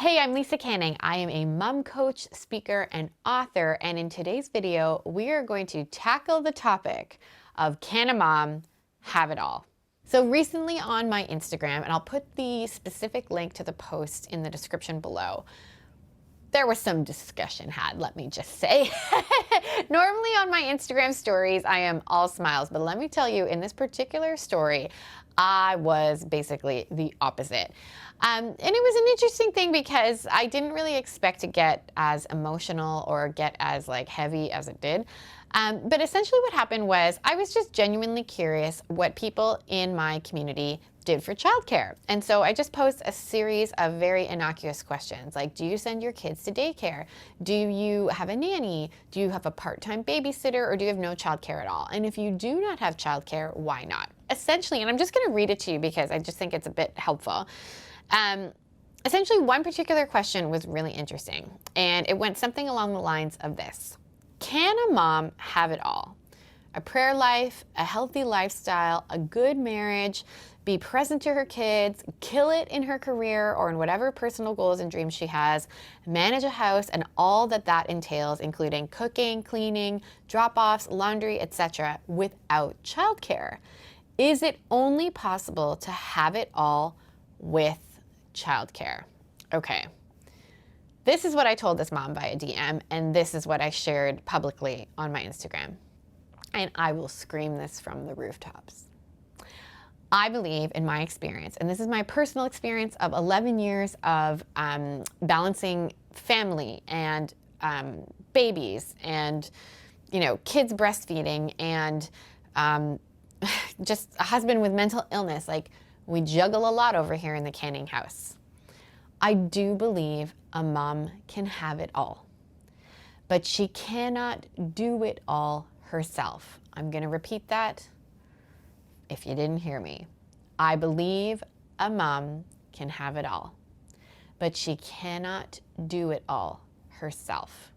Hey, I'm Lisa Canning. I am a mom coach, speaker, and author, and in today's video, we are going to tackle the topic of can a mom have it all? So recently on my Instagram, and I'll put the specific link to the post in the description below, there was some discussion had, let me just say. Normally on my Instagram stories, I am all smiles, but let me tell you, in this particular story, I was basically the opposite. And it was an interesting thing because I didn't really expect to get as emotional or get as heavy as it did. But essentially what happened was I was just genuinely curious what people in my community did for childcare. And so I just posed a series of very innocuous questions like, do you send your kids to daycare? Do you have a nanny? Do you have a part-time babysitter, or do you have no childcare at all? And if you do not have childcare, why not? Essentially, and I'm just going to read it to you because I just think it's a bit helpful. Essentially, one particular question was really interesting, and it went something along the lines of this. Can a mom have it all? A prayer life, a healthy lifestyle, a good marriage, be present to her kids, kill it in her career or in whatever personal goals and dreams she has, manage a house and all that that entails, including cooking, cleaning, drop-offs, laundry, etc., without childcare. Is it only possible to have it all with childcare? Okay. This is what I told this mom via DM, and this is what I shared publicly on my Instagram. And I will scream this from the rooftops. I believe, in my experience, and this is my personal experience of 11 years of balancing family and babies and, kids breastfeeding and just a husband with mental illness. We juggle a lot over here in the Canning house. I do believe a mom can have it all, but she cannot do it all herself. I'm going to repeat that if you didn't hear me. I believe a mom can have it all, but she cannot do it all herself.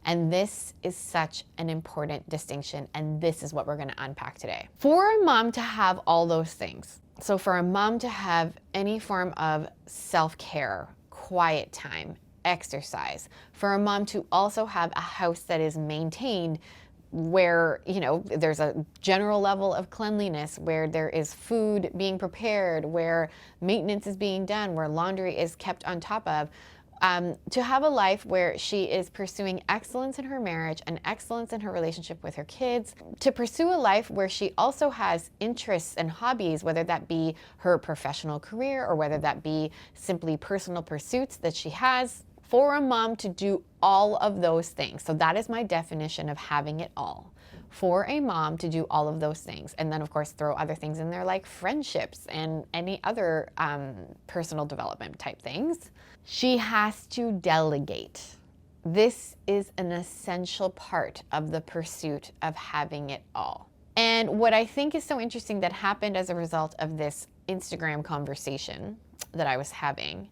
And this is such an important distinction, and this is what we're going to unpack today. For a mom to have all those things, so for a mom to have any form of self-care, quiet time, exercise, for a mom to also have a house that is maintained where, there's a general level of cleanliness, where there is food being prepared, where maintenance is being done, where laundry is kept on top of, to have a life where she is pursuing excellence in her marriage and excellence in her relationship with her kids, to pursue a life where she also has interests and hobbies, whether that be her professional career or whether that be simply personal pursuits that she has, for a mom to do all of those things. So that is my definition of having it all. For a mom to do all of those things, and then of course throw other things in there like friendships and any other personal development type things, she has to delegate. This is an essential part of the pursuit of having it all. And what I think is so interesting that happened as a result of this Instagram conversation that I was having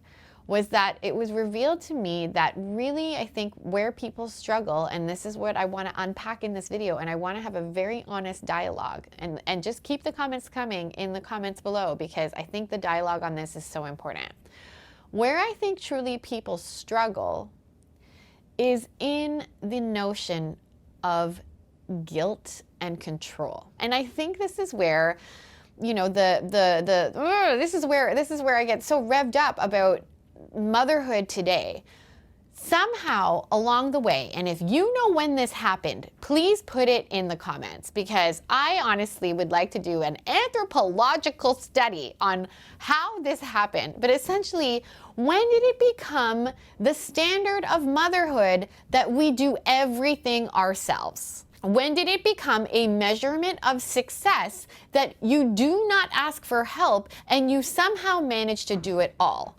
was that it was revealed to me that really, I think, where people struggle, and this is what I want to unpack in this video, and I want to have a very honest dialogue, and just keep the comments coming in the comments below, because I think the dialogue on this is so important. Where I think truly people struggle is in the notion of guilt and control. And I think this is where, this is where I get so revved up about motherhood today. Somehow along the way, and if you know when this happened, please put it in the comments, because I honestly would like to do an anthropological study on how this happened. But essentially, when did it become the standard of motherhood that we do everything ourselves? When did it become a measurement of success that you do not ask for help and you somehow manage to do it all?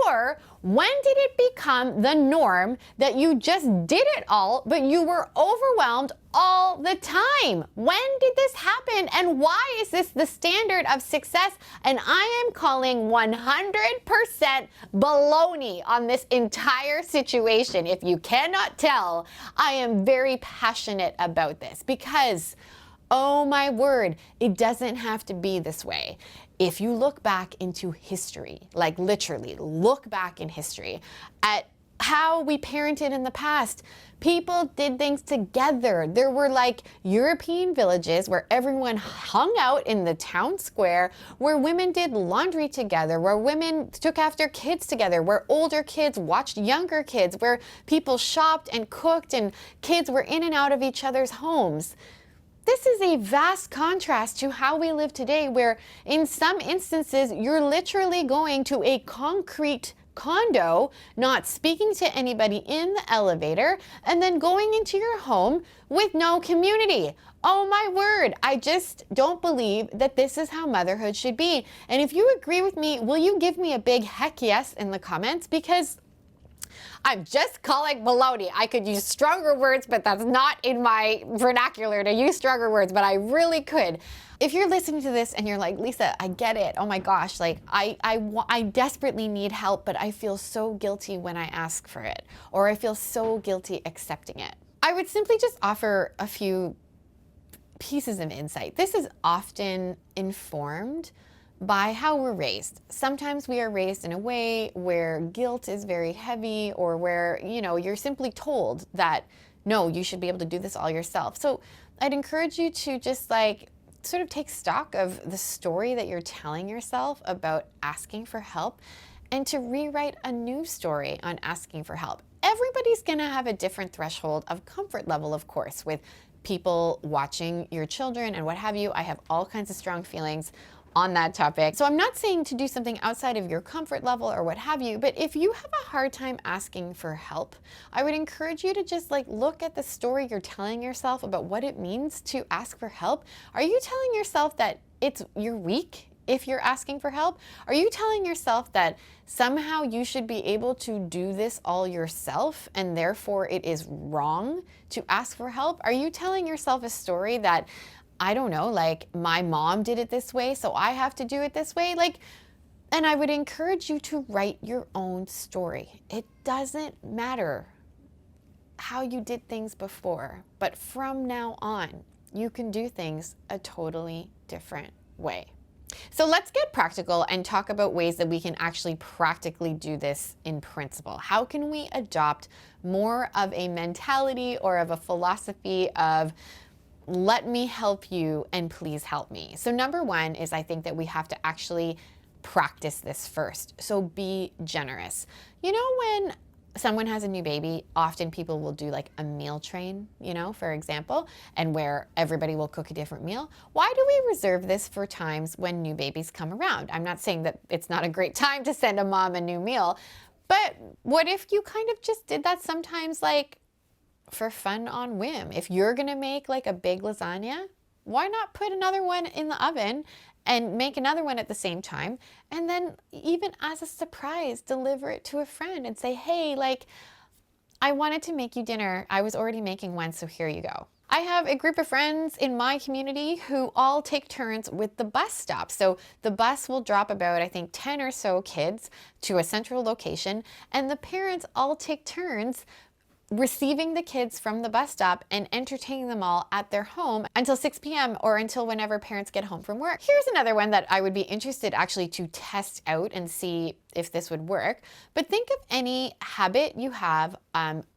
Or when did it become the norm that you just did it all, but you were overwhelmed all the time? When did this happen, and why is this the standard of success? And I am calling 100% baloney on this entire situation. If you cannot tell, I am very passionate about this because, oh my word, it doesn't have to be this way. if you look back into history, like literally look back in history at how we parented in the past, people did things together. There were like European villages where everyone hung out in the town square, where women did laundry together, where women took after kids together, where older kids watched younger kids, where people shopped and cooked and kids were in and out of each other's homes. This is a vast contrast to how we live today, where in some instances, you're literally going to a concrete condo, not speaking to anybody in the elevator, and then going into your home with no community. Oh my word, I just don't believe that this is how motherhood should be. And if you agree with me, will you give me a big heck yes in the comments? Because I'm just calling baloney. I could use stronger words, but that's not in my vernacular to use stronger words, but I really could. If you're listening to this and you're like, Lisa, I get it. Oh my gosh, like I desperately need help, but I feel so guilty when I ask for it, or I feel so guilty accepting it. I would simply just offer a few pieces of insight. This is often informed by how we're raised. Sometimes we are raised in a way where guilt is very heavy, or where, you're simply told that, no, you should be able to do this all yourself. So I'd encourage you to just sort of take stock of the story that you're telling yourself about asking for help, and to rewrite a new story on asking for help. Everybody's gonna have a different threshold of comfort level, of course, with people watching your children and what have you. I have all kinds of strong feelings on that topic. So I'm not saying to do something outside of your comfort level or what have you, but if you have a hard time asking for help, I would encourage you to just look at the story you're telling yourself about what it means to ask for help. Are you telling yourself that you're weak if you're asking for help? Are you telling yourself that somehow you should be able to do this all yourself and therefore it is wrong to ask for help? Are you telling yourself a story that, I don't know, my mom did it this way, so I have to do it this way? And I would encourage you to write your own story. It doesn't matter how you did things before, but from now on, you can do things a totally different way. So let's get practical and talk about ways that we can actually practically do this in principle. How can we adopt more of a mentality or of a philosophy of, let me help you and please help me? So number one is, I think that we have to actually practice this first. So be generous. When someone has a new baby, often people will do a meal train, for example, and where everybody will cook a different meal. Why do we reserve this for times when new babies come around? I'm not saying that it's not a great time to send a mom a new meal, but what if you kind of just did that sometimes, for fun on whim? If you're gonna make a big lasagna, why not put another one in the oven and make another one at the same time, and then even as a surprise, deliver it to a friend and say, hey, I wanted to make you dinner. I was already making one, so here you go. I have a group of friends in my community who all take turns with the bus stop. So the bus will drop about, I think, 10 or so kids to a central location, and the parents all take turns receiving the kids from the bus stop and entertaining them all at their home until 6 p.m. or until whenever parents get home from work. Here's another one that I would be interested actually to test out and see if this would work. But think of any habit you have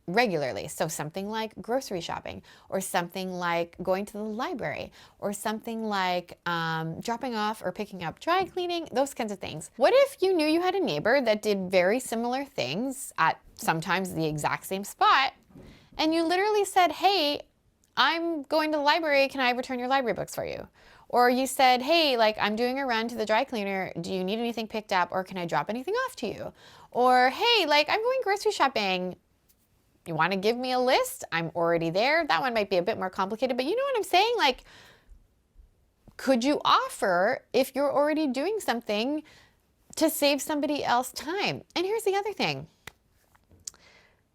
regularly. So something like grocery shopping, or something like going to the library, or something like dropping off or picking up dry cleaning, those kinds of things. What if you knew you had a neighbor that did very similar things at sometimes the exact same spot, and you literally said, hey, I'm going to the library, can I return your library books for you? Or you said, hey, I'm doing a run to the dry cleaner, do you need anything picked up, or can I drop anything off to you? Or hey, I'm going grocery shopping, you want to give me a list? I'm already there. That one might be a bit more complicated, but you know what I'm saying? Could you offer, if you're already doing something, to save somebody else time? And here's the other thing.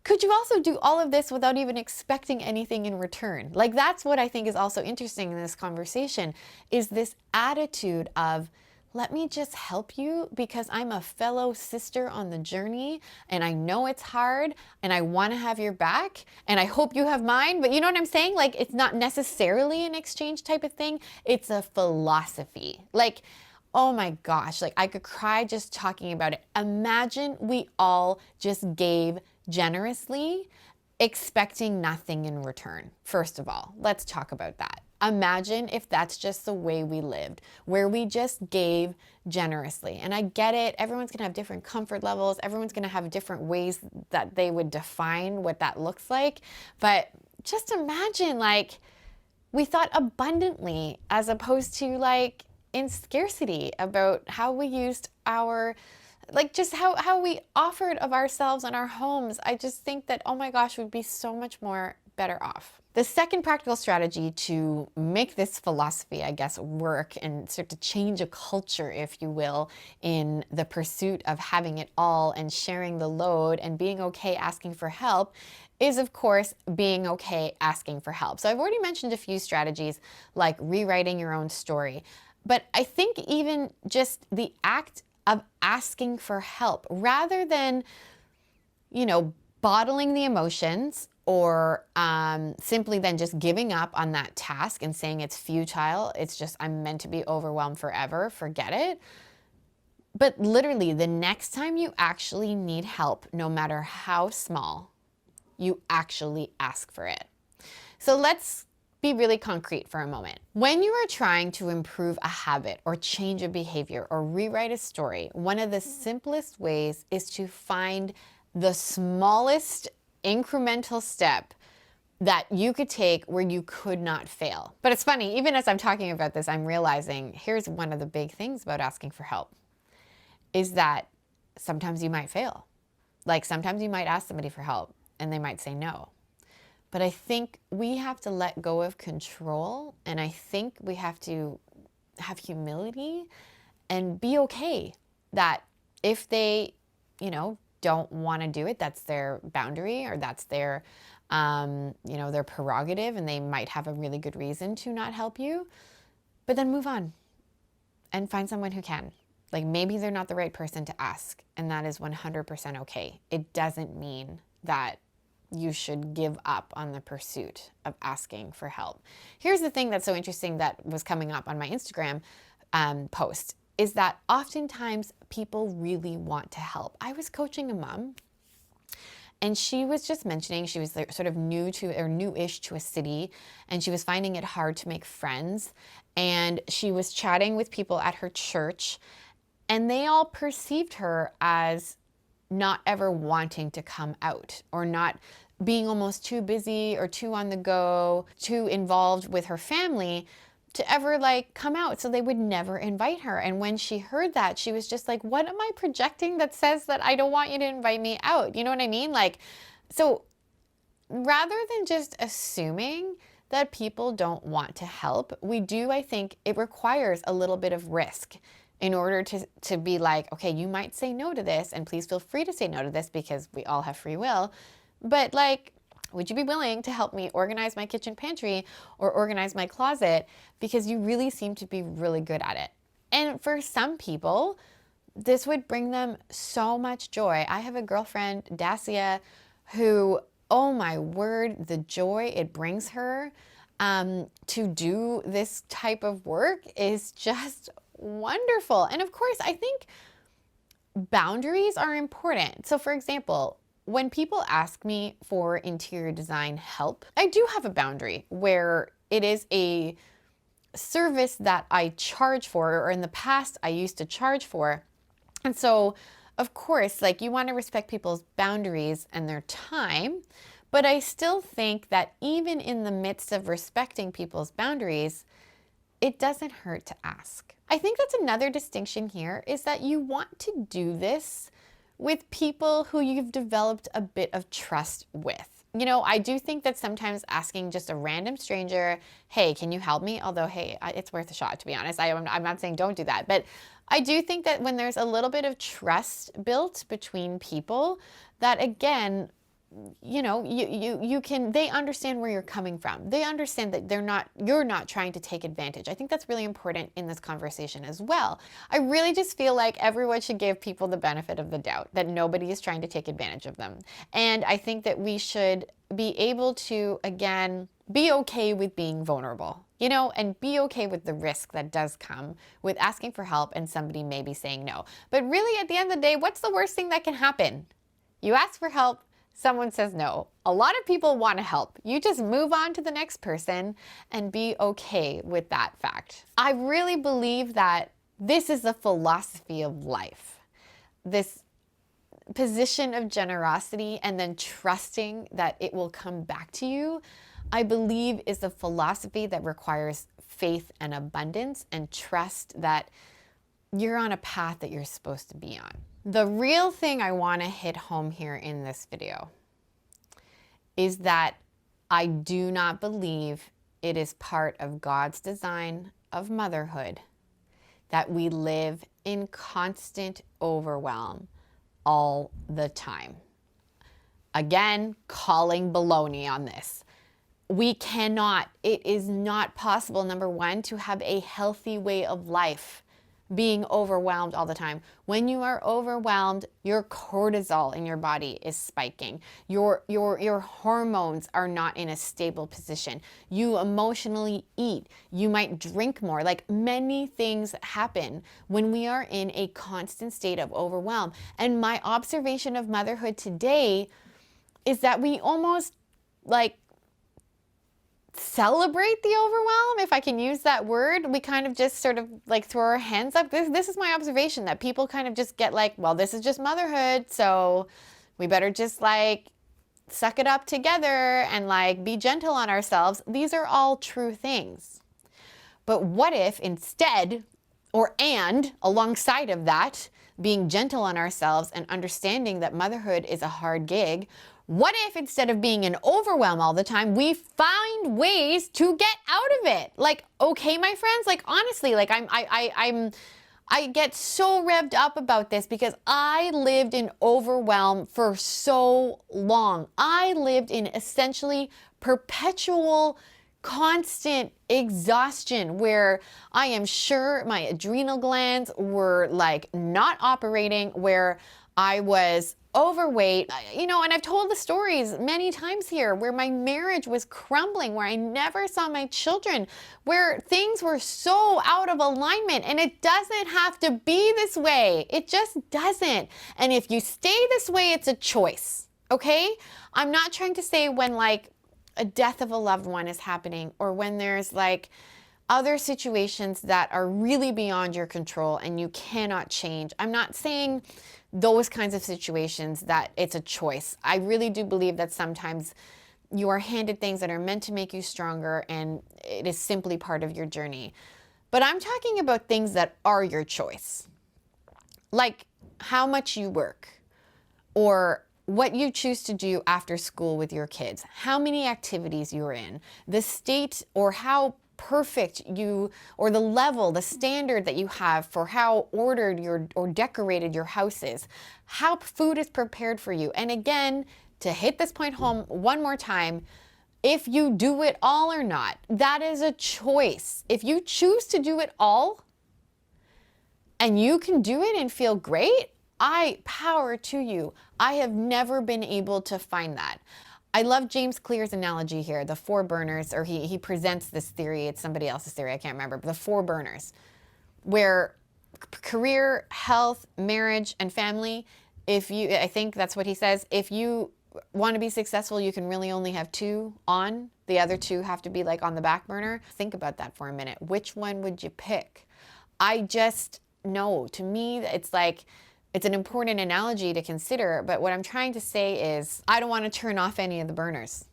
Could you also do all of this without even expecting anything in return? That's what I think is also interesting in this conversation, is this attitude of, let me just help you because I'm a fellow sister on the journey, and I know it's hard, and I want to have your back, and I hope you have mine. But you know what I'm saying? It's not necessarily an exchange type of thing. It's a philosophy. oh my gosh, like I could cry just talking about it. Imagine we all just gave generously, expecting nothing in return. First of all, let's talk about that. Imagine if that's just the way we lived, where we just gave generously. And I get it, everyone's gonna have different comfort levels, everyone's gonna have different ways that they would define what that looks like. But just imagine, like, we thought abundantly as opposed to like in scarcity about how we used our, like just how we offered of ourselves and our homes. I just think that, oh my gosh, we'd be so much more better off. The second practical strategy to make this philosophy, I guess, work and start to change a culture, if you will, in the pursuit of having it all and sharing the load and being okay asking for help is, of course, being okay asking for help. So I've already mentioned a few strategies like rewriting your own story. But I think even just the act of asking for help rather than, bottling the emotions or simply then just giving up on that task and saying it's futile, it's just, I'm meant to be overwhelmed forever, forget it. But literally the next time you actually need help, no matter how small, you actually ask for it. So let's be really concrete for a moment. When you are trying to improve a habit or change a behavior or rewrite a story, one of the simplest ways is to find the smallest incremental step that you could take where you could not fail. But it's funny, even as I'm talking about this, I'm realizing here's one of the big things about asking for help is that sometimes you might fail. Like sometimes you might ask somebody for help and they might say no. But I think we have to let go of control, and I think we have to have humility and be okay that if they, don't want to do it, that's their boundary or that's their, their prerogative, and they might have a really good reason to not help you. But then move on and find someone who can. Like maybe they're not the right person to ask, and that is 100% okay. It doesn't mean that you should give up on the pursuit of asking for help. Here's the thing that's so interesting that was coming up on my Instagram post is that oftentimes people really want to help. I was coaching a mom and she was just mentioning she was sort of newish to a city, and she was finding it hard to make friends. And she was chatting with people at her church, and they all perceived her as not ever wanting to come out or not being almost too busy or too on the go, too involved with her family to ever come out. So they would never invite her. And when she heard that, she was just like, what am I projecting that says that I don't want you to invite me out? You know what I mean? So rather than just assuming that people don't want to help, I think it requires a little bit of risk in order to be like, okay, you might say no to this, and please feel free to say no to this because we all have free will. But would you be willing to help me organize my kitchen pantry or organize my closet because you really seem to be really good at it? And for some people, this would bring them so much joy. I have a girlfriend, Dacia, who, oh my word, the joy it brings her to do this type of work is just wonderful. And of course, I think boundaries are important. So for example, when people ask me for interior design help, I do have a boundary where it is a service that I charge for, or in the past I used to charge for. And so, of course, you want to respect people's boundaries and their time, but I still think that even in the midst of respecting people's boundaries, it doesn't hurt to ask. I think that's another distinction here is that you want to do this with people who you've developed a bit of trust with. I do think that sometimes asking just a random stranger, hey, can you help me? Although, hey, it's worth a shot, to be honest. I'm not saying don't do that. But I do think that when there's a little bit of trust built between people, that again, they understand where you're coming from. They understand that you're not trying to take advantage. I think that's really important in this conversation as well. I really just feel like everyone should give people the benefit of the doubt that nobody is trying to take advantage of them. And I think that we should be able to, again, be okay with being vulnerable. and be okay with the risk that does come with asking for help and somebody maybe saying no. But really, at the end of the day, what's the worst thing that can happen? You ask for help, someone says no. A lot of people want to help. You just move on to the next person and be okay with that fact. I really believe that this is the philosophy of life. This position of generosity and then trusting that it will come back to you, I believe is a philosophy that requires faith and abundance and trust that you're on a path that you're supposed to be on. The real thing I want to hit home here in this video is that I do not believe it is part of God's design of motherhood that we live in constant overwhelm all the time. Again, calling baloney on this. We cannot, it is not possible, number one, to have a healthy way of life being overwhelmed all the time. When you are overwhelmed, your cortisol in your body is spiking. Your hormones are not in a stable position. You emotionally eat. You might drink more. Like, many things happen when we are in a constant state of overwhelm. And my observation of motherhood today is that we almost celebrate the overwhelm, if I can use that word. We kind of just sort of throw our hands up. This is my observation, that people kind of just get well, this is just motherhood, so we better just suck it up together and be gentle on ourselves. These are all true things. But what if instead, and alongside of that, being gentle on ourselves and understanding that motherhood is a hard gig, what if instead of being in overwhelm all the time, we find ways to get out of it? Okay, my friends, honestly, I get so revved up about this because I lived in overwhelm for so long. I lived in essentially perpetual, constant exhaustion where I am sure my adrenal glands were not operating, where I was overweight, and I've told the stories many times here where my marriage was crumbling, where I never saw my children, where things were so out of alignment. And it doesn't have to be this way. It just doesn't. And if you stay this way, it's a choice. Okay? I'm not trying to say when a death of a loved one is happening, or when there's other situations that are really beyond your control and you cannot change. I'm not saying those kinds of situations that it's a choice. I really do believe that sometimes you are handed things that are meant to make you stronger, and it is simply part of your journey. But I'm talking about things that are your choice, like how much you work, or what you choose to do after school with your kids, how many activities you're in, the state or how perfect you, or the level, the standard that you have for how ordered or decorated your house is, how food is prepared for you. And again, to hit this point home one more time, if you do it all or not, that is a choice. If you choose to do it all and you can do it and feel great, power to you. I have never been able to find that. I love James Clear's analogy here, the 4 burners, or he presents this theory. It's somebody else's theory, I can't remember, but the 4 burners, where career, health, marriage, and family, I think that's what he says, if you want to be successful, you can really only have 2 on. The other 2 have to be on the back burner. Think about that for a minute. Which one would you pick? I just know, to me, it's an important analogy to consider, but what I'm trying to say is I don't want to turn off any of the burners.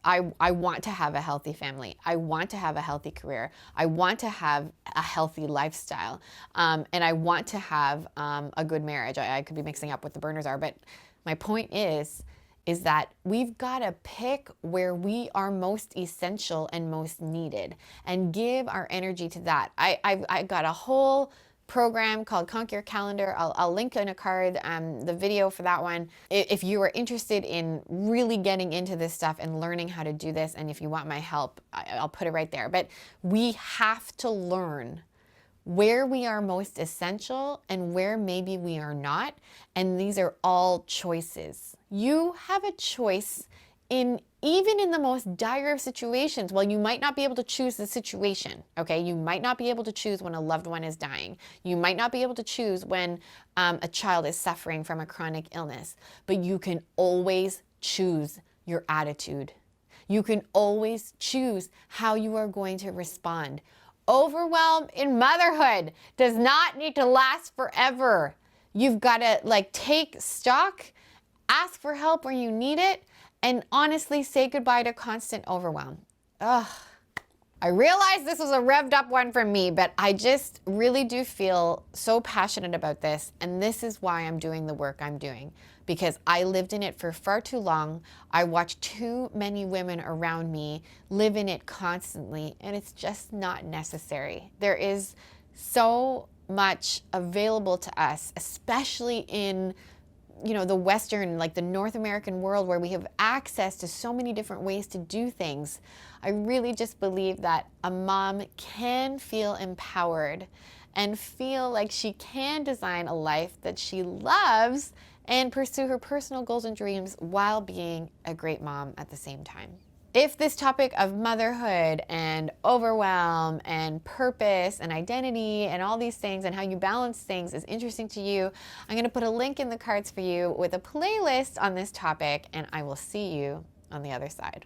I want to have a healthy family. I want to have a healthy career. I want to have a healthy lifestyle. And I want to have a good marriage. I could be mixing up what the burners are, but my point is that we've got to pick where we are most essential and most needed and give our energy to that. I got a whole program called Conquer Your Calendar. I'll link in a card the video for that one. If you are interested in really getting into this stuff and learning how to do this, and if you want my help, I'll put it right there. But we have to learn where we are most essential and where maybe we are not. And these are all choices. You have a choice Even in the most dire of situations, well, you might not be able to choose the situation, okay? You might not be able to choose when a loved one is dying. You might not be able to choose when a child is suffering from a chronic illness, but you can always choose your attitude. You can always choose how you are going to respond. Overwhelm in motherhood does not need to last forever. You've got to take stock, ask for help where you need it, and honestly say goodbye to constant overwhelm. Ugh. I realize this was a revved up one from me, but I just really do feel so passionate about this. And this is why I'm doing the work I'm doing, because I lived in it for far too long. I watched too many women around me live in it constantly, and it's just not necessary. There is so much available to us, especially in the Western, the North American world, where we have access to so many different ways to do things. I really just believe that a mom can feel empowered and feel like she can design a life that she loves and pursue her personal goals and dreams while being a great mom at the same time. If this topic of motherhood and overwhelm and purpose and identity and all these things and how you balance things is interesting to you, I'm going to put a link in the cards for you with a playlist on this topic, and I will see you on the other side.